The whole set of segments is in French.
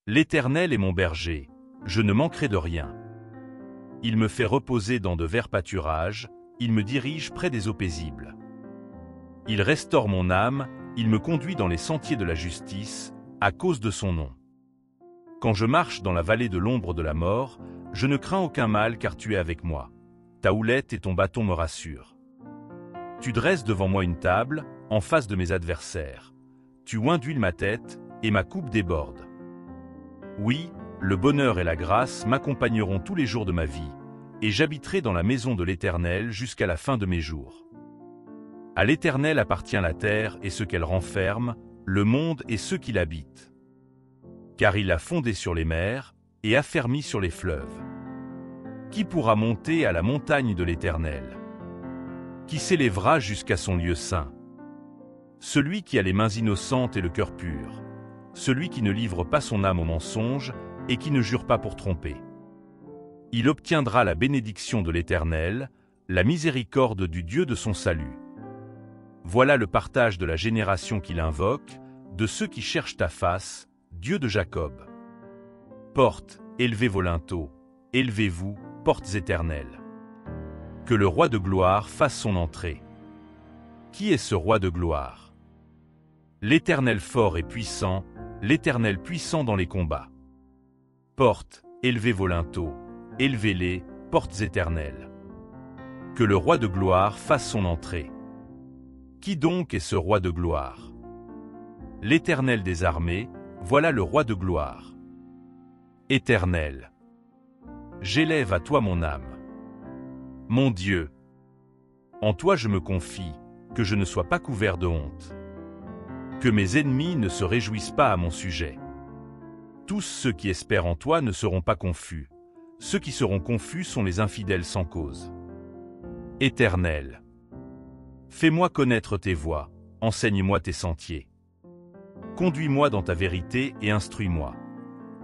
L'Éternel est mon berger, je ne manquerai de rien. Il me fait reposer dans de verts pâturages, il me dirige près des eaux paisibles. Il restaure mon âme, il me conduit dans les sentiers de la justice, à cause de son nom. Quand je marche dans la vallée de l'ombre de la mort, je ne crains aucun mal car tu es avec moi. Ta houlette et ton bâton me rassurent. Tu dresses devant moi une table, en face de mes adversaires. Tu oins d'huile ma tête, et ma coupe déborde. Oui, le bonheur et la grâce m'accompagneront tous les jours de ma vie, et j'habiterai dans la maison de l'Éternel jusqu'à la fin de mes jours. À l'Éternel appartient la terre et ce qu'elle renferme, le monde et ceux qui l'habitent. Car il a fondé sur les mers et affermi sur les fleuves. Qui pourra monter à la montagne de l'Éternel? Qui s'élèvera jusqu'à son lieu saint? Celui qui a les mains innocentes et le cœur pur, celui qui ne livre pas son âme au mensonge et qui ne jure pas pour tromper. Il obtiendra la bénédiction de l'Éternel, la miséricorde du Dieu de son salut. Voilà le partage de la génération qu'il invoque, de ceux qui cherchent ta face, Dieu de Jacob. Portes, élevez vos linteaux, élevez-vous, portes éternelles. Que le roi de gloire fasse son entrée. Qui est ce roi de gloire? L'Éternel fort et puissant, l'Éternel puissant dans les combats. Portes, élevez vos linteaux, élevez-les, portes éternelles. Que le roi de gloire fasse son entrée. Qui donc est ce roi de gloire? L'Éternel des armées, voilà le roi de gloire. Éternel, j'élève à toi mon âme. Mon Dieu, en toi je me confie, que je ne sois pas couvert de honte. Que mes ennemis ne se réjouissent pas à mon sujet. Tous ceux qui espèrent en toi ne seront pas confus. Ceux qui seront confus sont les infidèles sans cause. Éternel, fais-moi connaître tes voies, enseigne-moi tes sentiers. Conduis-moi dans ta vérité et instruis-moi.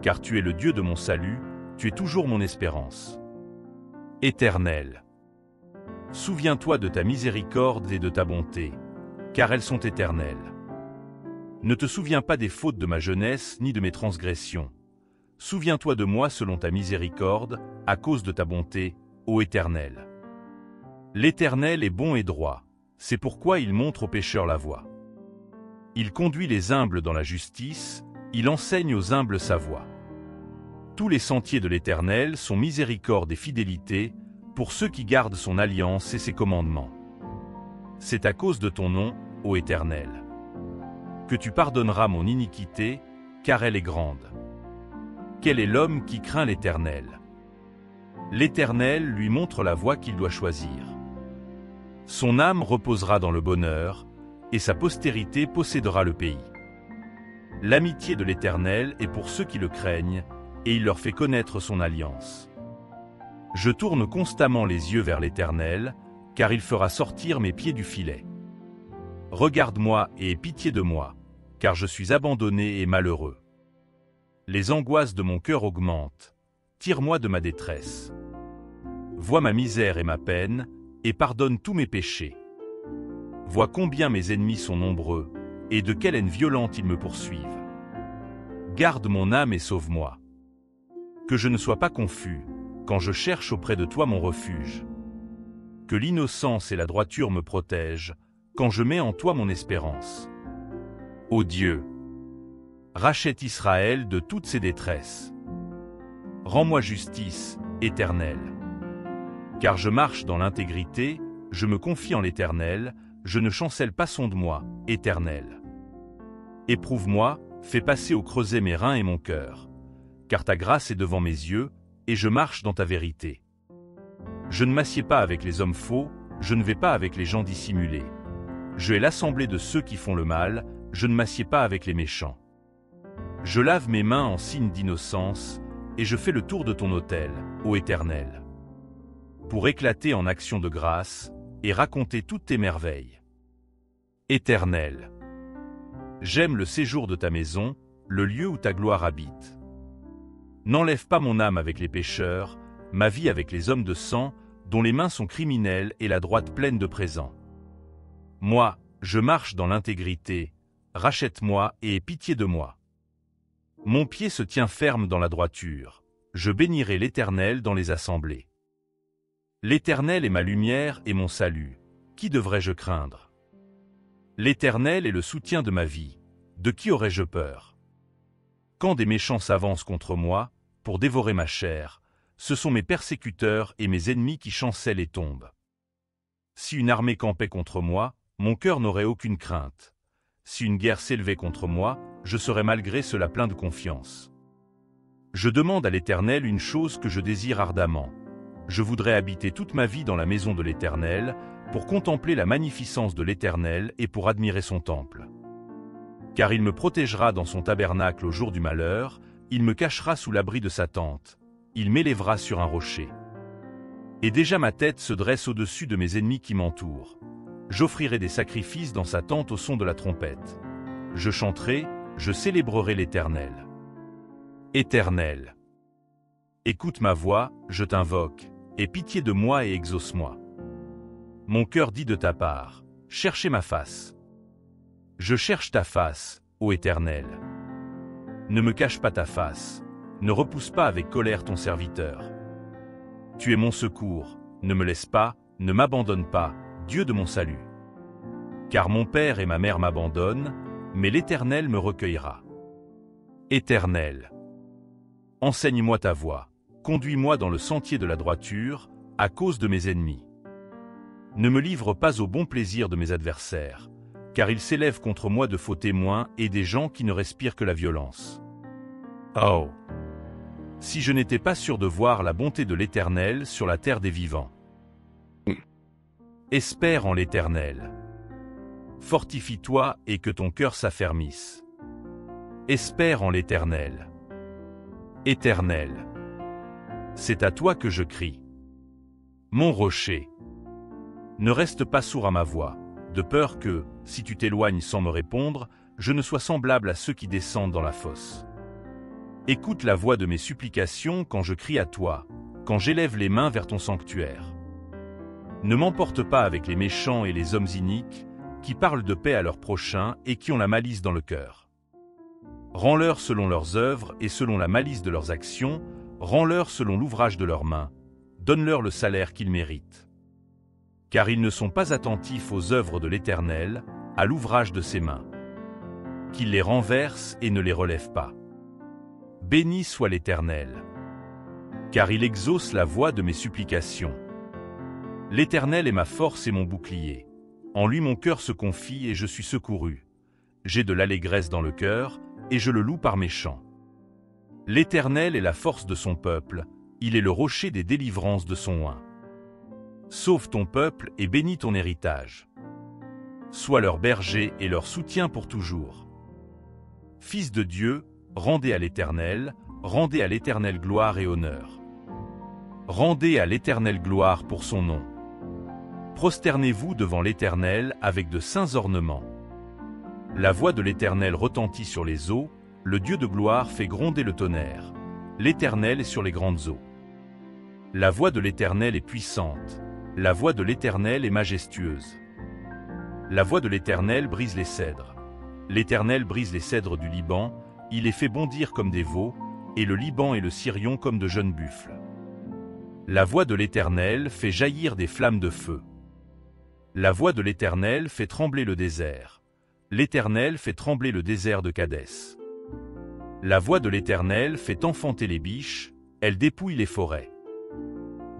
Car tu es le Dieu de mon salut, tu es toujours mon espérance. Éternel, souviens-toi de ta miséricorde et de ta bonté, car elles sont éternelles. Ne te souviens pas des fautes de ma jeunesse ni de mes transgressions. Souviens-toi de moi selon ta miséricorde, à cause de ta bonté, ô Éternel. L'Éternel est bon et droit, c'est pourquoi il montre aux pécheurs la voie. Il conduit les humbles dans la justice, il enseigne aux humbles sa voie. Tous les sentiers de l'Éternel sont miséricorde et fidélité, pour ceux qui gardent son alliance et ses commandements. C'est à cause de ton nom, ô Éternel, que tu pardonneras mon iniquité, car elle est grande. Quel est l'homme qui craint l'Éternel? L'Éternel lui montre la voie qu'il doit choisir. Son âme reposera dans le bonheur, et sa postérité possédera le pays. L'amitié de l'Éternel est pour ceux qui le craignent, et il leur fait connaître son alliance. Je tourne constamment les yeux vers l'Éternel, car il fera sortir mes pieds du filet. Regarde-moi et aie pitié de moi, car je suis abandonné et malheureux. Les angoisses de mon cœur augmentent, tire-moi de ma détresse. Vois ma misère et ma peine, et pardonne tous mes péchés. Vois combien mes ennemis sont nombreux, et de quelle haine violente ils me poursuivent. Garde mon âme et sauve-moi. Que je ne sois pas confus, quand je cherche auprès de toi mon refuge. Que l'innocence et la droiture me protègent, quand je mets en toi mon espérance. Ô Dieu, rachète Israël de toutes ses détresses. Rends-moi justice, Éternel. Car je marche dans l'intégrité, je me confie en l'Éternel, je ne chancelle pas sonde-moi, Éternel. Éprouve-moi, fais passer au creuset mes reins et mon cœur, car ta grâce est devant mes yeux, et je marche dans ta vérité. Je ne m'assieds pas avec les hommes faux, je ne vais pas avec les gens dissimulés. Je hais l'assemblée de ceux qui font le mal, je ne m'assieds pas avec les méchants. Je lave mes mains en signe d'innocence, et je fais le tour de ton autel, ô Éternel, pour éclater en action de grâce, et raconter toutes tes merveilles. Éternel, j'aime le séjour de ta maison, le lieu où ta gloire habite. N'enlève pas mon âme avec les pécheurs, ma vie avec les hommes de sang, dont les mains sont criminelles et la droite pleine de présents. Moi, je marche dans l'intégrité, rachète-moi et aie pitié de moi. Mon pied se tient ferme dans la droiture. Je bénirai l'Éternel dans les assemblées. L'Éternel est ma lumière et mon salut. Qui devrais-je craindre? L'Éternel est le soutien de ma vie. De qui aurais-je peur? Quand des méchants s'avancent contre moi, pour dévorer ma chair, ce sont mes persécuteurs et mes ennemis qui chancellent et tombent. Si une armée campait contre moi, mon cœur n'aurait aucune crainte. Si une guerre s'élevait contre moi, je serais malgré cela plein de confiance. Je demande à l'Éternel une chose que je désire ardemment. Je voudrais habiter toute ma vie dans la maison de l'Éternel, pour contempler la magnificence de l'Éternel et pour admirer son temple. Car il me protégera dans son tabernacle au jour du malheur, il me cachera sous l'abri de sa tente, il m'élèvera sur un rocher. Et déjà ma tête se dresse au-dessus de mes ennemis qui m'entourent. J'offrirai des sacrifices dans sa tente au son de la trompette. Je chanterai, je célébrerai l'Éternel. Éternel, écoute ma voix, je t'invoque, aie pitié de moi et exauce-moi. Mon cœur dit de ta part, cherchez ma face. Je cherche ta face, ô Éternel. Ne me cache pas ta face, ne repousse pas avec colère ton serviteur. Tu es mon secours, ne me laisse pas, ne m'abandonne pas, Dieu de mon salut. Car mon père et ma mère m'abandonnent, mais l'Éternel me recueillera. Éternel, enseigne-moi ta voie, conduis-moi dans le sentier de la droiture, à cause de mes ennemis. Ne me livre pas au bon plaisir de mes adversaires, car ils s'élèvent contre moi de faux témoins et des gens qui ne respirent que la violence. Oh! Si je n'étais pas sûr de voir la bonté de l'Éternel sur la terre des vivants. Espère en l'Éternel. Fortifie-toi et que ton cœur s'affermisse. Espère en l'Éternel. Éternel, c'est à toi que je crie. Mon rocher, ne reste pas sourd à ma voix, de peur que, si tu t'éloignes sans me répondre, je ne sois semblable à ceux qui descendent dans la fosse. Écoute la voix de mes supplications quand je crie à toi, quand j'élève les mains vers ton sanctuaire. Ne m'emporte pas avec les méchants et les hommes iniques, qui parlent de paix à leurs prochains et qui ont la malice dans le cœur. Rends-leur selon leurs œuvres et selon la malice de leurs actions, rends-leur selon l'ouvrage de leurs mains, donne-leur le salaire qu'ils méritent. Car ils ne sont pas attentifs aux œuvres de l'Éternel, à l'ouvrage de ses mains. Qu'il les renverse et ne les relève pas. Béni soit l'Éternel, car il exauce la voix de mes supplications. L'Éternel est ma force et mon bouclier. En lui mon cœur se confie et je suis secouru. J'ai de l'allégresse dans le cœur, et je le loue par mes chants. L'Éternel est la force de son peuple, il est le rocher des délivrances de son oint. Sauve ton peuple et bénis ton héritage. Sois leur berger et leur soutien pour toujours. Fils de Dieu, rendez à l'Éternel gloire et honneur. Rendez à l'Éternel gloire pour son nom. Prosternez-vous devant l'Éternel avec de saints ornements. La voix de l'Éternel retentit sur les eaux, le Dieu de gloire fait gronder le tonnerre. L'Éternel est sur les grandes eaux. La voix de l'Éternel est puissante, la voix de l'Éternel est majestueuse. La voix de l'Éternel brise les cèdres. L'Éternel brise les cèdres du Liban, il les fait bondir comme des veaux, et le Liban et le Sirion comme de jeunes buffles. La voix de l'Éternel fait jaillir des flammes de feu. La voix de l'Éternel fait trembler le désert. L'Éternel fait trembler le désert de Kadès. La voix de l'Éternel fait enfanter les biches, elle dépouille les forêts.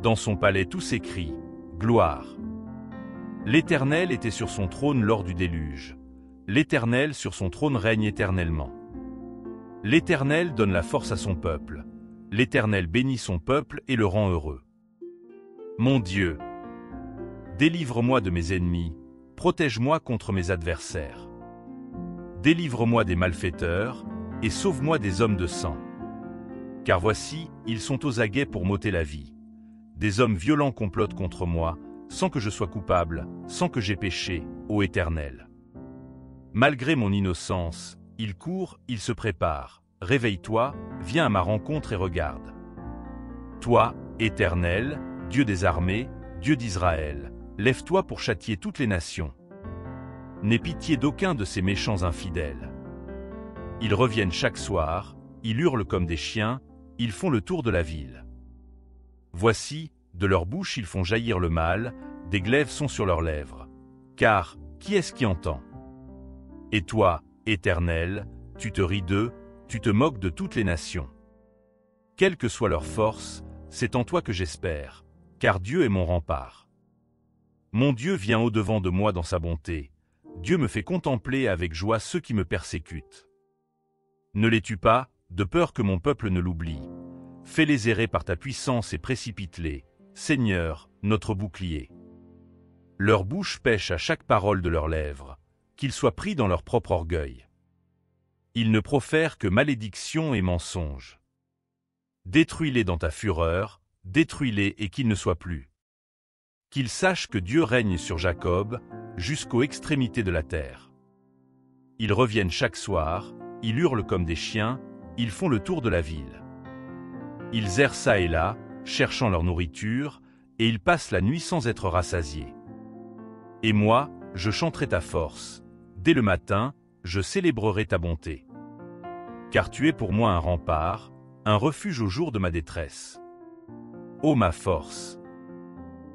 Dans son palais tout s'écrie, gloire. L'Éternel était sur son trône lors du déluge. L'Éternel sur son trône règne éternellement. L'Éternel donne la force à son peuple. L'Éternel bénit son peuple et le rend heureux. Mon Dieu, délivre-moi de mes ennemis, protège-moi contre mes adversaires. Délivre-moi des malfaiteurs, et sauve-moi des hommes de sang. Car voici, ils sont aux aguets pour m'ôter la vie. Des hommes violents complotent contre moi, sans que je sois coupable, sans que j'aie péché, ô Éternel. Malgré mon innocence, ils courent, ils se préparent. Réveille-toi, viens à ma rencontre et regarde. Toi, Éternel, Dieu des armées, Dieu d'Israël, lève-toi pour châtier toutes les nations. N'aie pitié d'aucun de ces méchants infidèles. Ils reviennent chaque soir, ils hurlent comme des chiens, ils font le tour de la ville. Voici, de leur bouche ils font jaillir le mal, des glaives sont sur leurs lèvres. Car, qui est-ce qui entend? Et toi, Éternel, tu te ris d'eux, tu te moques de toutes les nations. Quelle que soit leur force, c'est en toi que j'espère, car Dieu est mon rempart. Mon Dieu vient au-devant de moi dans sa bonté. Dieu me fait contempler avec joie ceux qui me persécutent. Ne les tue pas, de peur que mon peuple ne l'oublie. Fais-les errer par ta puissance et précipite-les, Seigneur, notre bouclier. Leur bouche pèche à chaque parole de leurs lèvres, qu'ils soient pris dans leur propre orgueil. Ils ne profèrent que malédiction et mensonges. Détruis-les dans ta fureur, détruis-les et qu'ils ne soient plus. Qu'ils sachent que Dieu règne sur Jacob, jusqu'aux extrémités de la terre. Ils reviennent chaque soir, ils hurlent comme des chiens, ils font le tour de la ville. Ils errent çà et là, cherchant leur nourriture, et ils passent la nuit sans être rassasiés. Et moi, je chanterai ta force. Dès le matin, je célébrerai ta bonté. Car tu es pour moi un rempart, un refuge au jour de ma détresse. Ô ma force!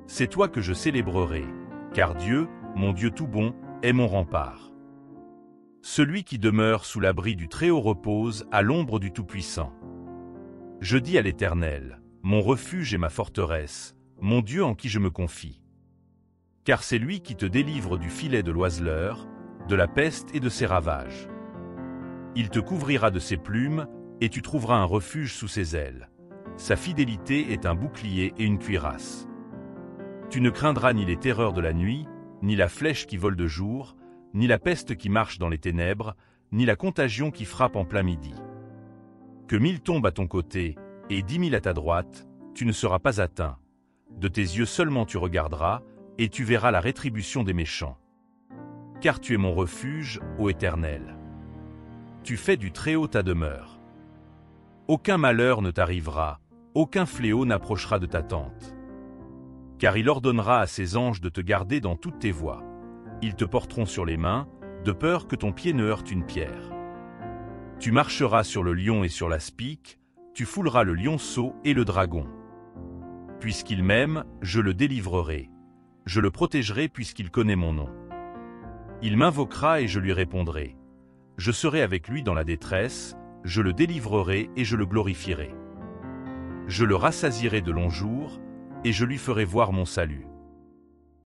C'est toi que je célébrerai, car Dieu, mon Dieu tout bon, est mon rempart. Celui qui demeure sous l'abri du Très-Haut repose à l'ombre du Tout-Puissant. Je dis à l'Éternel, mon refuge et ma forteresse, mon Dieu en qui je me confie. Car c'est lui qui te délivre du filet de l'oiseleur, de la peste et de ses ravages. Il te couvrira de ses plumes, et tu trouveras un refuge sous ses ailes. Sa fidélité est un bouclier et une cuirasse. Tu ne craindras ni les terreurs de la nuit, ni la flèche qui vole de jour, ni la peste qui marche dans les ténèbres, ni la contagion qui frappe en plein midi. Que 1000 tombent à ton côté, et 10 000 à ta droite, tu ne seras pas atteint. De tes yeux seulement tu regarderas, et tu verras la rétribution des méchants. Car tu es mon refuge, ô Éternel. Tu fais du Très-Haut ta demeure. Aucun malheur ne t'arrivera, aucun fléau n'approchera de ta tente. Car il ordonnera à ses anges de te garder dans toutes tes voies. Ils te porteront sur les mains, de peur que ton pied ne heurte une pierre. Tu marcheras sur le lion et sur l'aspic, tu fouleras le lionceau et le dragon. Puisqu'il m'aime, je le délivrerai. Je le protégerai puisqu'il connaît mon nom. Il m'invoquera et je lui répondrai. Je serai avec lui dans la détresse, je le délivrerai et je le glorifierai. Je le rassasierai de longs jours, et je lui ferai voir mon salut.